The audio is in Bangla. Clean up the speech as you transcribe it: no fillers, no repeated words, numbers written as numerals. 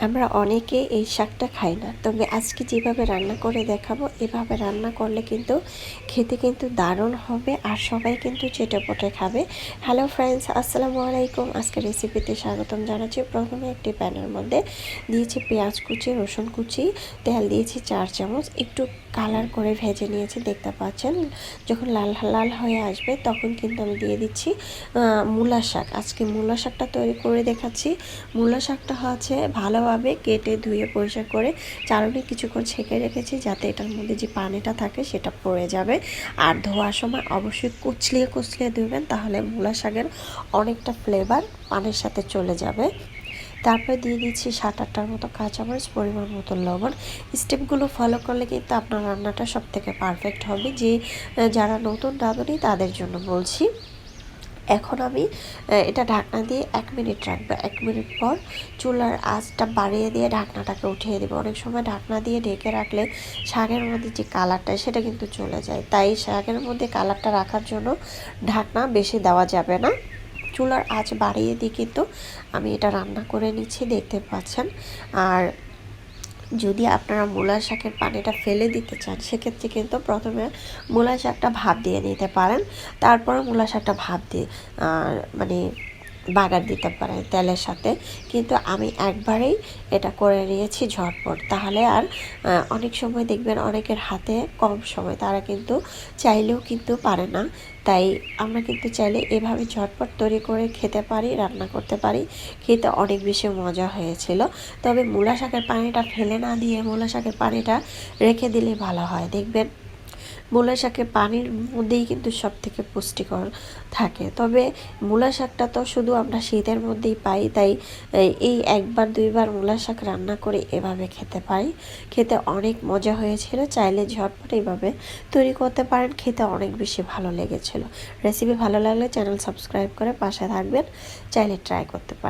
আমরা অনেকে এই শাকটা খাই না, তবে আজকে যেভাবে রান্না করে দেখাবো এভাবে রান্না করলে কিন্তু খেতে কিন্তু দারুণ হবে আর সবাই কিন্তু চেটেপুটে খাবে। হ্যালো ফ্রেন্ডস, আসসালামু আলাইকুম। আজকে রেসিপিতে স্বাগতম জানাচ্ছি। প্রথমে একটি প্যানের মধ্যে দিয়েছি পেঁয়াজ কুচি, রসুন কুচি, তেল দিয়েছি 4 চামচ, একটু কালার করে ভেজে নিয়েছি। দেখতে পাচ্ছেন যখন লাল লাল হয়ে আসবে তখন কিন্তু আমি দিয়ে দিচ্ছি মূলা শাক। আজকে মূলা শাকটা তৈরি করে দেখাচ্ছি। মূলা শাকটা হচ্ছে ভালোভাবে কেটে ধুয়ে পরিষ্কার করে চারণে কিছুক্ষণ ছেঁকে রেখেছি, যাতে এটার মধ্যে যে পানিটা থাকে সেটা পড়ে যাবে। আর ধোয়ার সময় অবশ্যই কুচলিয়ে কুচলিয়ে ধুবেন, তাহলে মূলা শাকের অনেকটা ফ্লেভার পানির সাথে চলে যাবে। তারপরে দিয়ে দিচ্ছি 7-8টার মতো কাঁচামরিচ, পরিমাণ মতো লবণ। স্টেপগুলো ফলো করলে কিন্তু আপনার রান্নাটা সবথেকে পারফেক্ট হবে। যে যারা নতুন রাঁধুনি তাদের জন্য বলছি। এখন আমি এটা ঢাকনা দিয়ে 1 মিনিট রাখবো। 1 মিনিট পর চুলার আঁচটা বাড়িয়ে দিয়ে ঢাকনাটাকে উঠিয়ে দেবো। অনেক সময় ঢাকনা দিয়ে ঢেকে রাখলে শাকের মধ্যে যে কালারটা সেটা কিন্তু চলে যায়, তাই শাকের মধ্যে কালারটা রাখার জন্য ঢাকনা বেশি দেওয়া যাবে না। চুলার আঁচ বাড়িয়ে দিয়ে কিন্তু আমি এটা রান্না করে নিচ্ছি, দেখতে পাচ্ছেন। আর যদি আপনারা মূলা শাকের পানিটা ফেলে দিতে চান, সেক্ষেত্রে কিন্তু প্রথমে মূলা শাকটা ভাপ দিয়ে নিতে পারেন, তারপর মূলা শাকটা ভাপ দিয়ে মানে বাগার দিতে পারেন তেলের সাথে। কিন্তু আমি একবারেই এটা করে নিয়েছি ঝটপট। তাহলে আর অনেক সময় দেখবেন অনেকের হাতে কম সময়, তারা কিন্তু চাইলেও কিন্তু পারে না। তাই আমরা কিন্তু চাইলে এভাবে ঝটপট তৈরি করে খেতে পারি, রান্না করতে পারি। খেতে অনেক বেশি মজা হয়েছিল। তবে মূলা শাকের পানিটা ফেলে না দিয়ে মূলা শাকের পানিটা রেখে দিলে ভালো হয়। দেখবেন মূলা শাকের পানির মধ্যেই কিন্তু সব থেকে পুষ্টিকর থাকে। তবে মূলা শাকটা তো শুধু আমরা শীতের মধ্যেই পাই, তাই এই 1-2বার মূলা শাক রান্না করে এভাবে খেতে পারি। খেতে অনেক মজা হয়েছিল। চাইলে ঝটপট এইভাবে তৈরি করতে পারেন, খেতে অনেক বেশি ভালো লেগেছিল। রেসিপি ভালো লাগলে চ্যানেল সাবস্ক্রাইব করে পাশে থাকবেন, চাইলে ট্রাই করতে পারেন।